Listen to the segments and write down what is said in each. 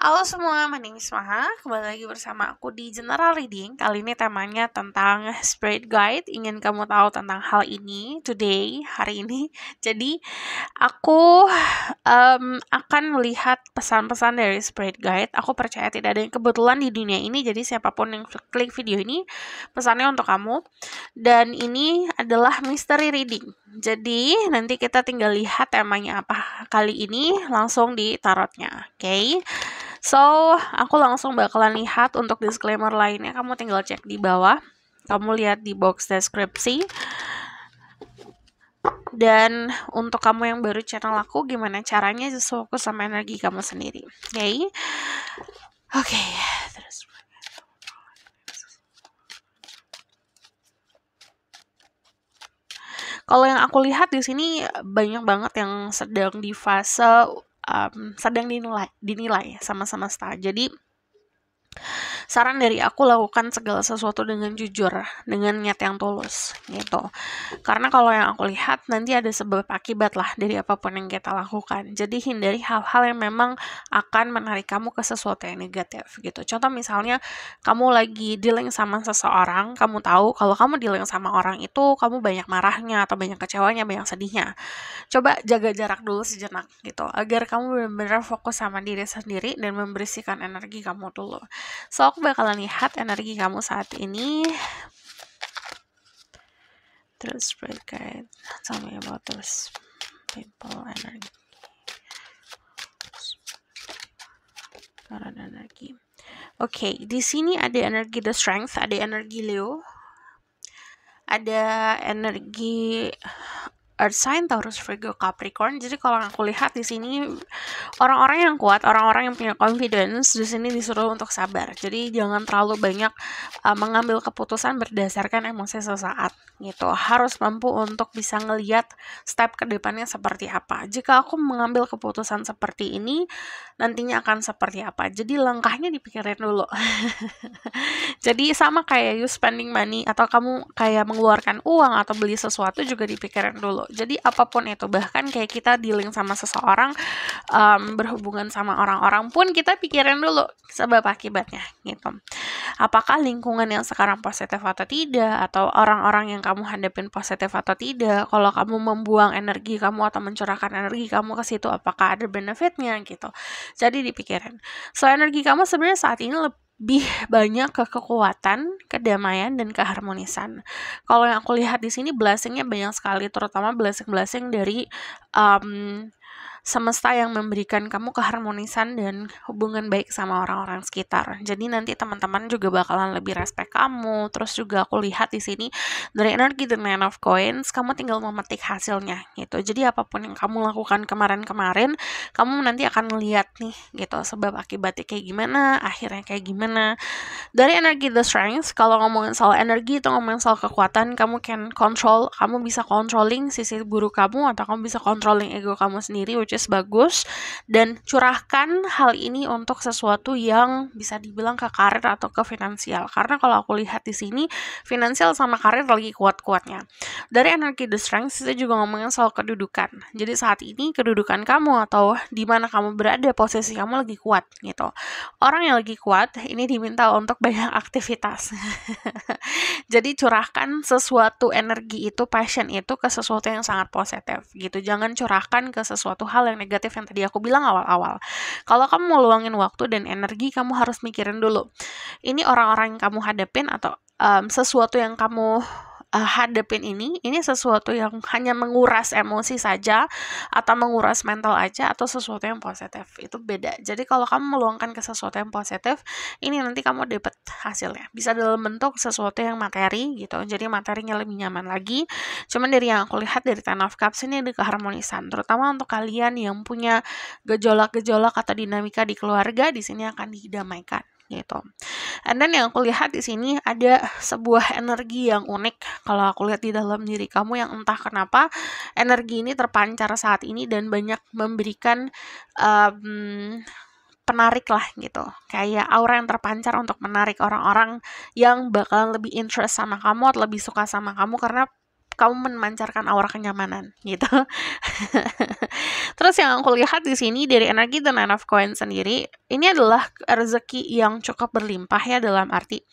Halo semua, my name is Maha. Kembali lagi bersama aku di General Reading. Kali ini temanya tentang Spirit Guide. Ingin kamu tahu tentang hal ini today, hari ini. Jadi, aku akan melihat pesan-pesan dari Spirit Guide. Aku percaya tidak ada yang kebetulan di dunia ini. Jadi, siapapun yang klik video ini, pesannya untuk kamu. Dan ini adalah mystery reading. Jadi, nanti kita tinggal lihat temanya apa kali ini langsung di tarotnya. Oke? So, aku langsung bakalan lihat untuk disclaimer lainnya. Kamu tinggal cek di bawah. Kamu lihat di box deskripsi. Dan untuk kamu yang baru channel aku, gimana caranya just fokus sama energi kamu sendiri. Oke. Terus. Kalau yang aku lihat di sini banyak banget yang sedang di fase sedang dinilai sama semesta. Jadi saran dari aku, lakukan segala sesuatu dengan jujur, dengan niat yang tulus gitu. Karena kalau yang aku lihat nanti ada sebab akibat lah dari apapun yang kita lakukan. Jadi hindari hal-hal yang memang akan menarik kamu ke sesuatu yang negatif gitu. Contoh misalnya kamu lagi dealing sama seseorang, kamu tahu kalau kamu dealing sama orang itu kamu banyak marahnya atau banyak kecewanya, banyak sedihnya. Coba jaga jarak dulu sejenak gitu, agar kamu benar-benar fokus sama diri sendiri dan membersihkan energi kamu dulu. So, aku bakalan lihat energi kamu saat ini. Terus Spirit Guide, tell me about those people energy. Energi. Oke, di sini ada energi The Strength, ada energi Leo, ada energi Earth Sign, Taurus, Virgo, Capricorn. Jadi kalau aku lihat di sini orang-orang yang kuat, orang-orang yang punya confidence di sini disuruh untuk sabar. Jadi jangan terlalu banyak mengambil keputusan berdasarkan emosi sesaat gitu. Harus mampu untuk bisa ngelihat step ke depannya seperti apa. Jika aku mengambil keputusan seperti ini, nantinya akan seperti apa. Jadi langkahnya dipikirin dulu. Jadi sama kayak you spending money atau kamu kayak mengeluarkan uang atau beli sesuatu juga dipikirin dulu. Jadi apapun itu, bahkan kayak kita dealing sama seseorang, berhubungan sama orang-orang pun kita pikirin dulu sebab akibatnya gitu. Apakah lingkungan yang sekarang positif atau tidak, atau orang-orang yang kamu hadapin positif atau tidak. Kalau kamu membuang energi kamu atau mencurahkan energi kamu ke situ, apakah ada benefitnya gitu. Jadi dipikirin. So, energi kamu sebenarnya saat ini lebih banyak ke kekuatan, kedamaian, dan keharmonisan. Kalau yang aku lihat di sini blessingnya banyak sekali, terutama blessing dari semesta yang memberikan kamu keharmonisan dan hubungan baik sama orang-orang sekitar. Jadi nanti teman-teman juga bakalan lebih respect kamu. Terus juga aku lihat di sini dari energi The Nine of Coins, kamu tinggal memetik hasilnya gitu. Jadi apapun yang kamu lakukan kemarin-kemarin, kamu nanti akan melihat nih gitu sebab akibatnya kayak gimana, akhirnya kayak gimana. Dari energi The Strength, kalau ngomongin soal energi atau ngomongin soal kekuatan, kamu can control, kamu bisa controlling sisi buruk kamu atau kamu bisa controlling ego kamu sendiri, which is bagus. Dan curahkan hal ini untuk sesuatu yang bisa dibilang ke karir atau ke finansial. Karena kalau aku lihat di sini, finansial sama karir lagi kuat-kuatnya. Dari energi The Strength, kita juga ngomongin soal kedudukan. Jadi saat ini kedudukan kamu atau di mana kamu berada, posisi kamu lagi kuat gitu. Orang yang lagi kuat ini diminta untuk banyak aktivitas. Jadi curahkan sesuatu energi itu, passion itu ke sesuatu yang sangat positif gitu. Jangan curahkan ke sesuatu hal yang negatif yang tadi aku bilang awal-awal. Kalau kamu mau luangin waktu dan energi, kamu harus mikirin dulu. Ini orang-orang yang kamu hadapin atau sesuatu yang kamu hadapin ini sesuatu yang hanya menguras emosi saja atau menguras mental aja atau sesuatu yang positif. Itu beda. Jadi kalau kamu meluangkan ke sesuatu yang positif, ini nanti kamu dapat hasilnya. Bisa dalam bentuk sesuatu yang materi gitu. Jadi materinya lebih nyaman lagi. Cuman dari yang aku lihat dari Ten of Cups ini ada keharmonisan, terutama untuk kalian yang punya gejolak-gejolak atau dinamika di keluarga, di sini akan didamaikan gitu. And then yang aku lihat di sini ada sebuah energi yang unik. Kalau aku lihat di dalam diri kamu yang entah kenapa energi ini terpancar saat ini dan banyak memberikan penarik lah gitu. Kayak aura yang terpancar untuk menarik orang-orang yang bakalan lebih interest sama kamu atau lebih suka sama kamu karena kamu memancarkan aura kenyamanan gitu. Terus yang aku lihat di sini dari energi The Nine of Coins sendiri, ini adalah rezeki yang cukup berlimpah ya, dalam arti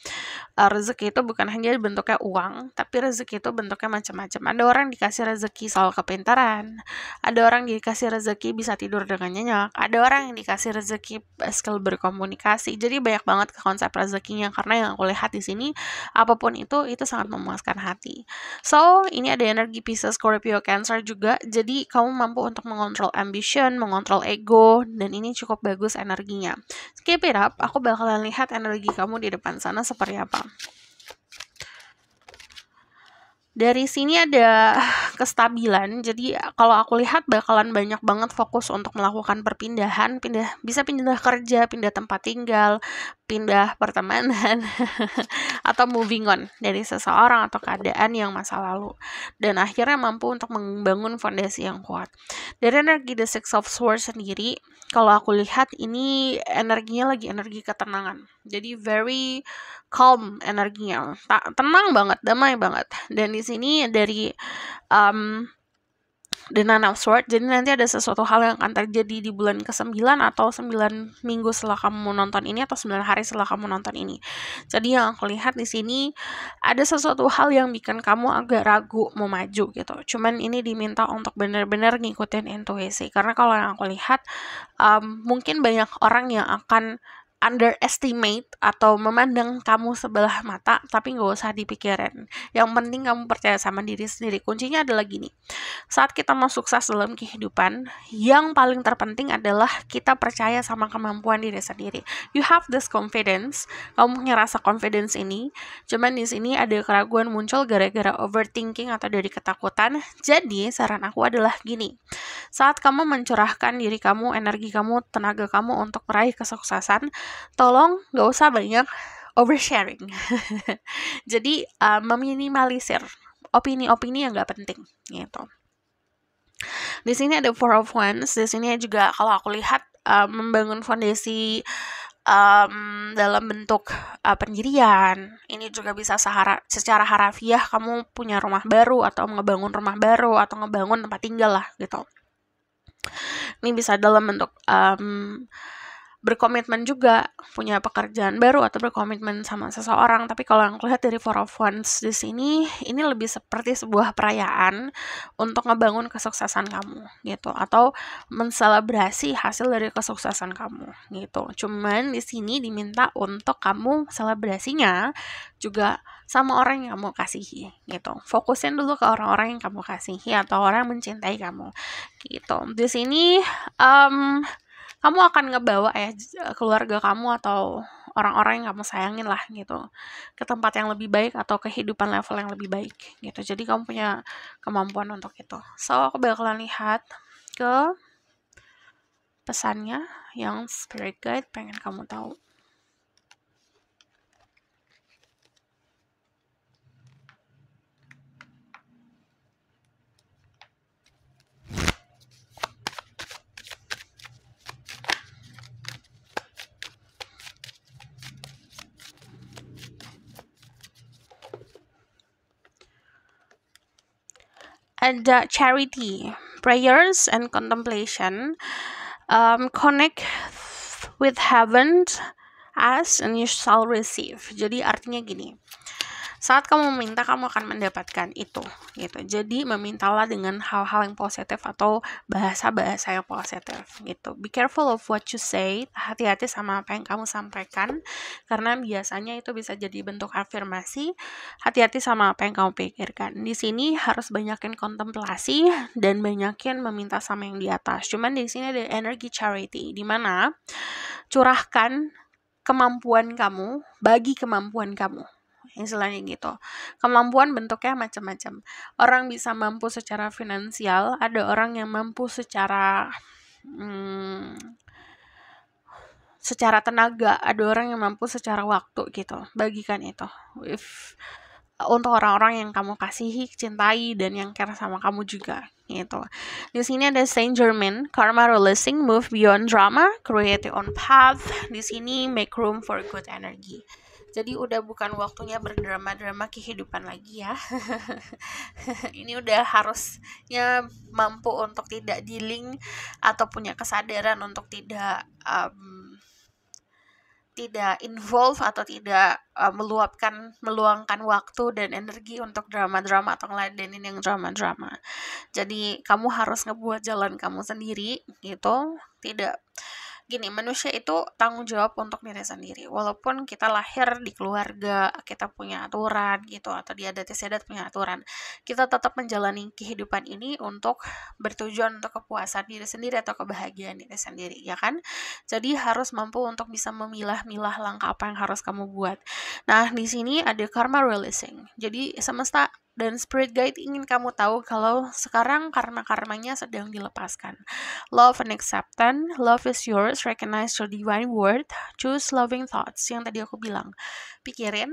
rezeki itu bukan hanya bentuknya uang, tapi rezeki itu bentuknya macam-macam. Ada orang dikasih rezeki soal kepintaran, ada orang dikasih rezeki bisa tidur dengan nyenyak, ada orang yang dikasih rezeki skill berkomunikasi. Jadi banyak banget konsep rezekinya, karena yang aku lihat di sini apapun itu sangat memuaskan hati. So, ini ada energi Pisces, Scorpio, Cancer juga. Jadi kamu mampu untuk mengontrol ambition, mengontrol ego, dan ini cukup bagus energinya. Keep it up, aku bakalan lihat energi kamu di depan sana seperti apa. Dari sini ada kestabilan, jadi kalau aku lihat bakalan banyak banget fokus untuk melakukan perpindahan, bisa pindah kerja, pindah tempat tinggal, pindah pertemanan, atau moving on dari seseorang atau keadaan yang masa lalu, dan akhirnya mampu untuk membangun fondasi yang kuat. Dari energi The Six of Swords sendiri, kalau aku lihat ini energinya lagi energi ketenangan, jadi very calm energinya, tenang banget, damai banget. Dan di sini dari The Nine of Swords, jadi nanti ada sesuatu hal yang akan terjadi di bulan ke-9 atau 9 minggu setelah kamu nonton ini, atau 9 hari setelah kamu nonton ini. Jadi yang aku lihat di sini ada sesuatu hal yang bikin kamu agak ragu mau maju gitu. Cuman ini diminta untuk benar-benar ngikutin intuisi, karena kalau yang aku lihat mungkin banyak orang yang akan underestimate atau memandang kamu sebelah mata, tapi nggak usah dipikirin. Yang penting kamu percaya sama diri sendiri. Kuncinya adalah gini, saat kita mau sukses dalam kehidupan, yang paling terpenting adalah kita percaya sama kemampuan diri sendiri. You have this confidence, kamu ngerasa confidence ini, cuman di sini ada keraguan muncul gara-gara overthinking atau dari ketakutan. Jadi saran aku adalah gini, saat kamu mencurahkan diri kamu, energi kamu, tenaga kamu untuk meraih kesuksesan, tolong gak usah banyak oversharing. Jadi meminimalisir opini-opini yang gak penting gitu. Di sini ada Four of Wands. Di sini juga kalau aku lihat membangun fondasi dalam bentuk pendirian. Ini juga bisa secara harafiah kamu punya rumah baru, atau ngebangun rumah baru, atau ngebangun tempat tinggal lah gitu. Ini bisa dalam bentuk berkomitmen juga, punya pekerjaan baru atau berkomitmen sama seseorang. Tapi kalau yang lihat dari Four of Wands di sini, ini lebih seperti sebuah perayaan untuk ngebangun kesuksesan kamu gitu, atau menselebrasi hasil dari kesuksesan kamu gitu. Cuman di sini diminta untuk kamu selebrasinya juga sama orang yang kamu kasihi gitu. Fokusin dulu ke orang-orang yang kamu kasihi atau orang yang mencintai kamu gitu. Di sini kamu akan ngebawa ya keluarga kamu atau orang-orang yang kamu sayangin lah gitu ke tempat yang lebih baik atau kehidupan level yang lebih baik gitu. Jadi kamu punya kemampuan untuk itu. So aku bakalan lihat ke pesannya yang spirit guide pengen kamu tahu. Ada charity, prayers and contemplation, connect with heaven, ask and you shall receive. Jadi artinya gini, saat kamu meminta, kamu akan mendapatkan itu gitu. Jadi memintalah dengan hal-hal yang positif atau bahasa-bahasa yang positif gitu. Be careful of what you say, hati-hati sama apa yang kamu sampaikan, karena biasanya itu bisa jadi bentuk afirmasi. Hati-hati sama apa yang kamu pikirkan. Di sini harus banyakin kontemplasi dan banyakin meminta sama yang di atas. Cuman di sini ada energi charity, di mana curahkan kemampuan kamu bagi kemampuan kamu. Istilahnya gitu. Kemampuan bentuknya macam-macam. Orang bisa mampu secara finansial, ada orang yang mampu secara tenaga, ada orang yang mampu secara waktu gitu. Bagikan itu. Untuk orang-orang yang kamu kasihi, cintai, dan yang care sama kamu juga gitu. Di sini ada Saint Germain, karma releasing, move beyond drama, create your own path. Di sini make room for good energy. Jadi udah bukan waktunya berdrama-drama kehidupan lagi ya. Ini udah harusnya mampu untuk tidak dealing atau punya kesadaran untuk tidak tidak involve atau tidak meluangkan waktu dan energi untuk drama-drama atau ngeladenin yang drama-drama. Jadi kamu harus ngebuat jalan kamu sendiri gitu. Tidak gini, manusia itu tanggung jawab untuk diri sendiri. Walaupun kita lahir di keluarga, kita punya aturan gitu, atau di adat istiadat punya aturan, kita tetap menjalani kehidupan ini untuk bertujuan untuk kepuasan diri sendiri atau kebahagiaan diri sendiri, ya kan? Jadi harus mampu untuk bisa memilah-milah langkah apa yang harus kamu buat. Nah, di sini ada karma releasing. Jadi semesta dan spirit guide ingin kamu tahu kalau sekarang karma-karmanya sedang dilepaskan. Love and acceptance, love is yours, recognize your divine worth, choose loving thoughts. Yang tadi aku bilang, pikirin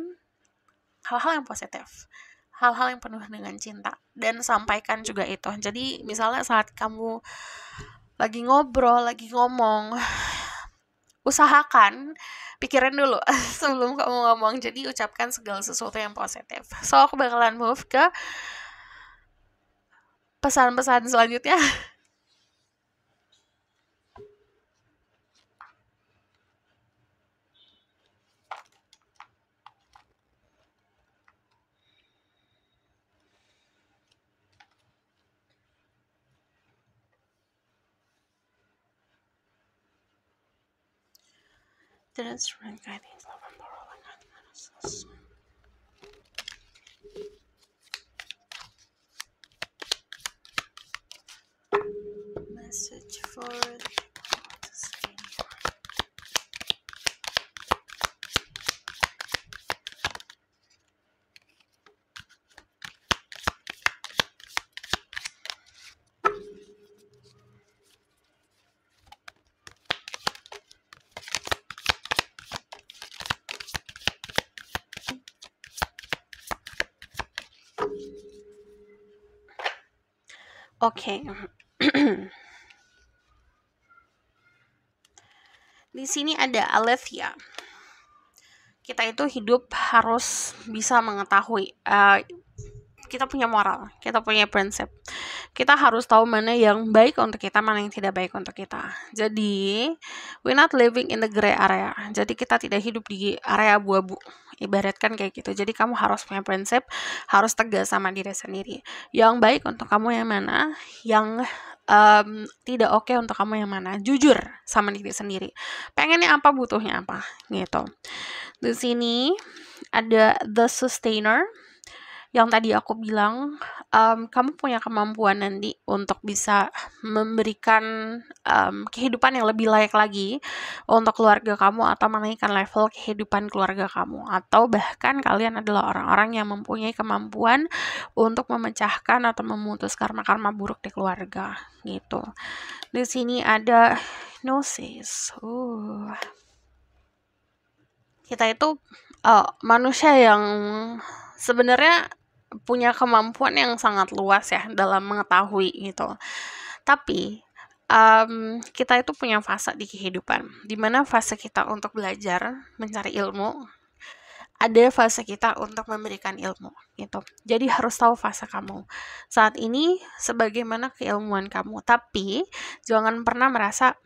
hal-hal yang positif, hal-hal yang penuh dengan cinta, dan sampaikan juga itu. Jadi misalnya saat kamu lagi ngobrol, lagi ngomong, usahakan pikirin dulu sebelum kamu ngomong. Jadi ucapkan segala sesuatu yang positif. So aku bakalan move ke pesan-pesan selanjutnya. That's right, guidance, love and power, like analysis. Message for the people to say. Oke. Di sini ada Alethea. Kita itu hidup harus bisa mengetahui, kita punya moral, kita punya prinsip. Kita harus tahu mana yang baik untuk kita, mana yang tidak baik untuk kita. Jadi, we're not living in the gray area. Jadi kita tidak hidup di area abu-abu. Ibaratkan kayak gitu. Jadi kamu harus punya prinsip, harus tegas sama diri sendiri. Yang baik untuk kamu yang mana, yang tidak oke untuk kamu yang mana. Jujur sama diri sendiri. Pengennya apa, butuhnya apa, gitu. Di sini ada the sustainer. Yang tadi aku bilang, kamu punya kemampuan nanti untuk bisa memberikan kehidupan yang lebih layak lagi untuk keluarga kamu, atau menaikkan level kehidupan keluarga kamu, atau bahkan kalian adalah orang-orang yang mempunyai kemampuan untuk memecahkan atau memutus karma-karma buruk di keluarga, gitu. Di sini ada gnosis. Kita itu manusia yang sebenarnya punya kemampuan yang sangat luas ya dalam mengetahui gitu. Tapi kita itu punya fase di kehidupan, dimana fase kita untuk belajar, mencari ilmu, ada fase kita untuk memberikan ilmu gitu. Jadi harus tahu fase kamu saat ini sebagaimana keilmuan kamu, tapi jangan pernah merasa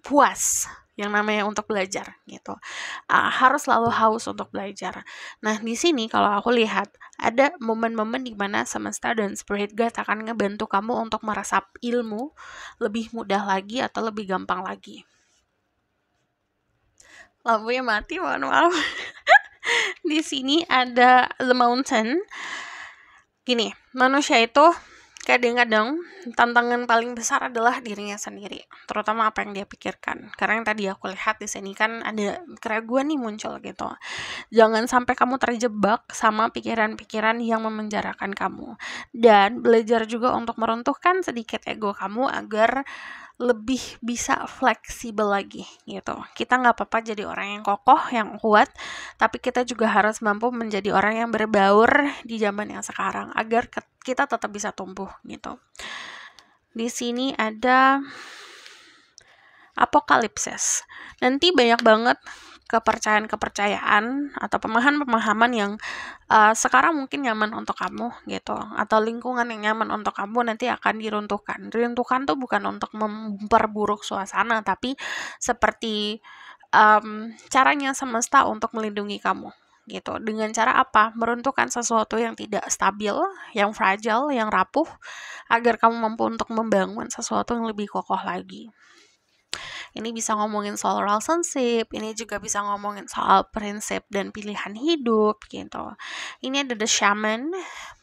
puas yang namanya untuk belajar gitu. Harus selalu haus untuk belajar. Nah, di sini kalau aku lihat ada momen-momen di mana semesta dan spirit guide akan ngebantu kamu untuk meresap ilmu lebih mudah lagi atau lebih gampang lagi. Lampunya mati, mohon maaf. Di sini ada the mountain. Gini, manusia itu kadang-kadang tantangan paling besar adalah dirinya sendiri, terutama apa yang dia pikirkan. Karena yang tadi aku lihat di sini kan ada keraguan nih muncul gitu. Jangan sampai kamu terjebak sama pikiran-pikiran yang memenjarakan kamu. Dan belajar juga untuk meruntuhkan sedikit ego kamu agar lebih bisa fleksibel lagi gitu. Kita nggak apa-apa jadi orang yang kokoh, yang kuat, tapi kita juga harus mampu menjadi orang yang berbaur di zaman yang sekarang agar kita tetap bisa tumbuh gitu. Di sini ada apokalipsis. Nanti banyak banget kepercayaan-kepercayaan atau pemahaman-pemahaman yang sekarang mungkin nyaman untuk kamu gitu, atau lingkungan yang nyaman untuk kamu nanti akan diruntuhkan. Diruntuhkan tuh bukan untuk memperburuk suasana, tapi seperti caranya semesta untuk melindungi kamu gitu. Dengan cara apa? Meruntuhkan sesuatu yang tidak stabil, yang fragile, yang rapuh, agar kamu mampu untuk membangun sesuatu yang lebih kokoh lagi. Ini bisa ngomongin soal relationship, ini juga bisa ngomongin soal prinsip dan pilihan hidup gitu. Ini ada The Shaman.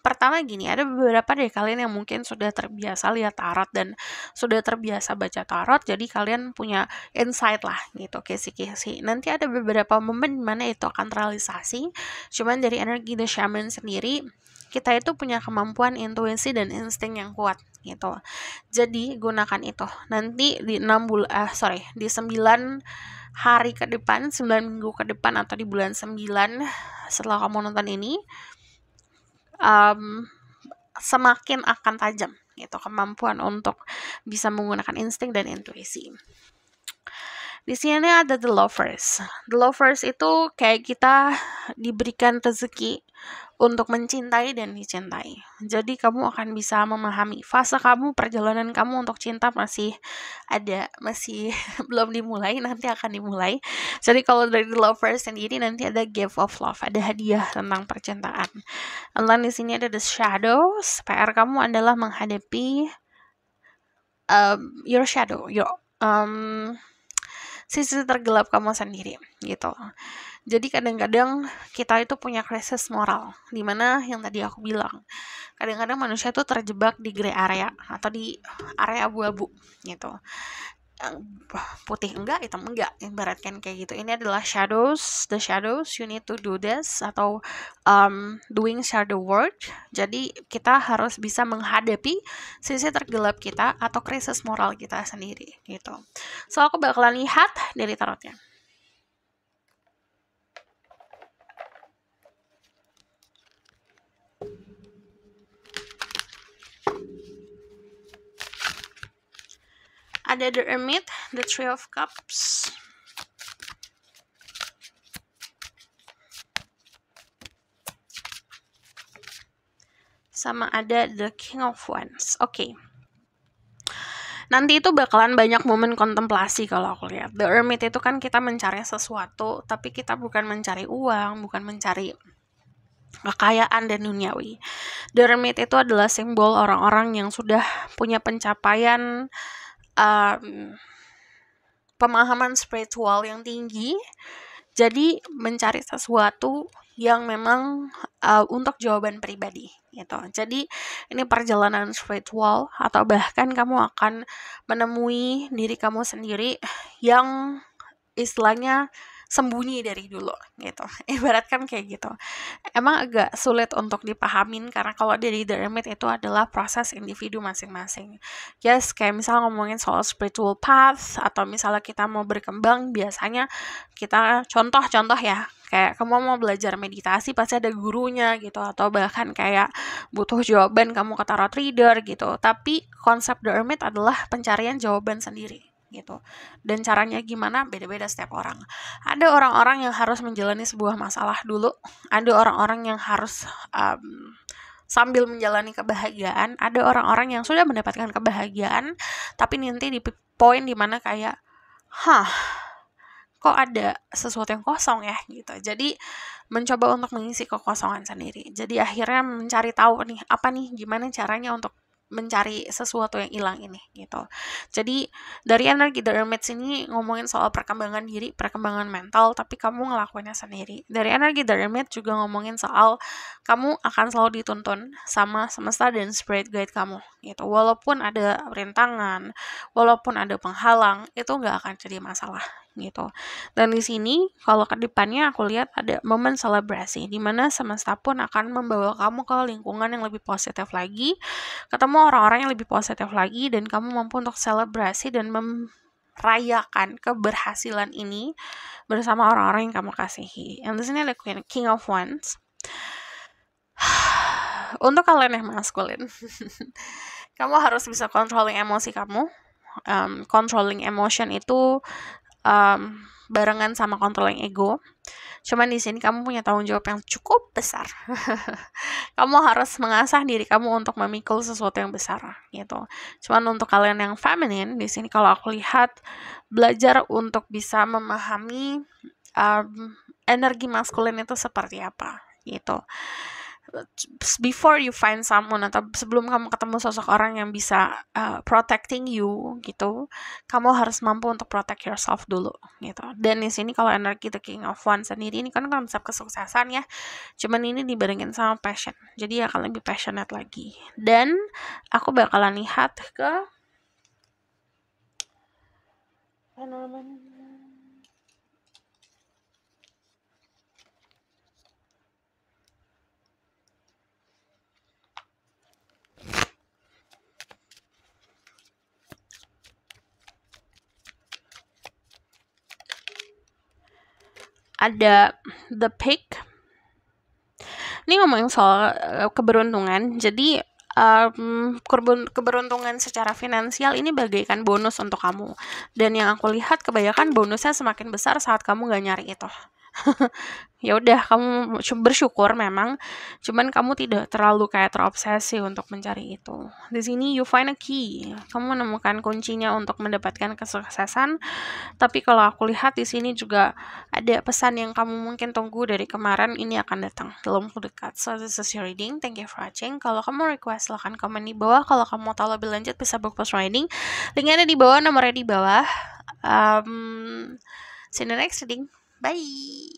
Pertama gini, ada beberapa dari kalian yang mungkin sudah terbiasa lihat tarot dan sudah terbiasa baca tarot, jadi kalian punya insight lah gitu, kisi-kisi. Nanti ada beberapa momen dimana itu akan terrealisasi, cuman dari energi The Shaman sendiri, kita itu punya kemampuan intuisi dan insting yang kuat gitu. Jadi gunakan itu. Nanti di 9 hari ke depan, 9 minggu ke depan atau di bulan 9 setelah kamu nonton ini, semakin akan tajam gitu kemampuan untuk bisa menggunakan insting dan intuisi. Di sini ada The Lovers. The Lovers itu kayak kita diberikan rezeki untuk mencintai dan dicintai. Jadi kamu akan bisa memahami fase kamu, perjalanan kamu untuk cinta masih belum dimulai, nanti akan dimulai. Jadi kalau dari The Lovers sendiri nanti ada gift of love, ada hadiah tentang percintaan. Dan di sini ada The Shadows. PR kamu adalah menghadapi your shadow, sisi tergelap kamu sendiri gitu. Jadi kadang-kadang kita itu punya krisis moral, dimana yang tadi aku bilang, kadang-kadang manusia tuh terjebak di gray area atau di area abu-abu gitu. Putih enggak, hitam enggak, ibaratkan kayak gitu. Ini adalah shadows, the shadows, you need to do this, atau doing shadow work. Jadi kita harus bisa menghadapi sisi tergelap kita atau krisis moral kita sendiri gitu. So aku bakalan lihat dari tarotnya. Ada The Hermit, The Three of Cups, sama ada The King of Wands. Oke. Nanti itu bakalan banyak momen kontemplasi kalau aku lihat. The Hermit itu kan kita mencari sesuatu, tapi kita bukan mencari uang, bukan mencari kekayaan dan duniawi. The Hermit itu adalah simbol orang-orang yang sudah punya pencapaian pemahaman spiritual yang tinggi, jadi mencari sesuatu yang memang untuk jawaban pribadi gitu. Jadi ini perjalanan spiritual, atau bahkan kamu akan menemui diri kamu sendiri yang istilahnya sembunyi dari dulu gitu. Ibaratkan kayak gitu. Emang agak sulit untuk dipahamin karena kalau dari The Hermit itu adalah proses individu masing-masing. Yes, kayak misalnya ngomongin soal spiritual path, atau misalnya kita mau berkembang, biasanya kita contoh ya, kayak kamu mau belajar meditasi pasti ada gurunya gitu, atau bahkan kayak butuh jawaban kamu ke tarot reader gitu. Tapi konsep The Hermit adalah pencarian jawaban sendiri gitu. Dan caranya gimana beda-beda setiap orang. Ada orang-orang yang harus menjalani sebuah masalah dulu, ada orang-orang yang harus sambil menjalani kebahagiaan, ada orang-orang yang sudah mendapatkan kebahagiaan tapi nanti di poin dimana kayak kok ada sesuatu yang kosong ya gitu. Jadi mencoba untuk mengisi kekosongan sendiri. Jadi akhirnya mencari tahu nih, apa nih gimana caranya untuk mencari sesuatu yang hilang ini gitu. Jadi dari energi The Hermit ini ngomongin soal perkembangan diri, perkembangan mental, tapi kamu ngelakuinnya sendiri. Dari energi The Hermit juga ngomongin soal kamu akan selalu dituntun sama semesta dan spirit guide kamu gitu. Walaupun ada rintangan, walaupun ada penghalang, itu nggak akan jadi masalah gitu. Dan di sini kalau ke depannya aku lihat ada momen selebrasi di mana semesta pun akan membawa kamu ke lingkungan yang lebih positif lagi, ketemu orang-orang yang lebih positif lagi, dan kamu mampu untuk selebrasi dan merayakan keberhasilan ini bersama orang-orang yang kamu kasihi. Yang di sini ada King of Wands. Untuk kalian yang maskulin, kamu harus bisa controlling emosi kamu. Controlling emotion itu barengan sama controlling ego. Cuman di sini kamu punya tanggung jawab yang cukup besar. Kamu harus mengasah diri kamu untuk memikul sesuatu yang besar gitu. Cuman untuk kalian yang feminine di sini kalau aku lihat belajar untuk bisa memahami energi maskulin itu seperti apa gitu. Before you find someone atau sebelum kamu ketemu sosok orang yang bisa protecting you gitu, kamu harus mampu untuk protect yourself dulu gitu. Dan di sini kalau energi the king of wands sendiri ini kan konsep kesuksesan ya, cuman ini dibarengin sama passion, jadi akan lebih passionate lagi. Dan aku bakalan lihat ke ada the pig. Ini ngomongin soal keberuntungan. Jadi keberuntungan secara finansial ini bagaikan bonus untuk kamu. Dan yang aku lihat kebanyakan bonusnya semakin besar saat kamu gak nyari itu. Ya udah, kamu bersyukur memang, cuman kamu tidak terlalu kayak terobsesi untuk mencari itu. Di sini you find a key, kamu menemukan kuncinya untuk mendapatkan kesuksesan. Tapi kalau aku lihat di sini juga ada pesan yang kamu mungkin tunggu dari kemarin, ini akan datang dalam waktu dekat. So this is your reading, thank you for watching. Kalau kamu request silahkan komen di bawah. Kalau kamu mau tahu lebih lanjut bisa book post reading, linknya ada di bawah, nomornya di bawah. See you in the next reading, bye.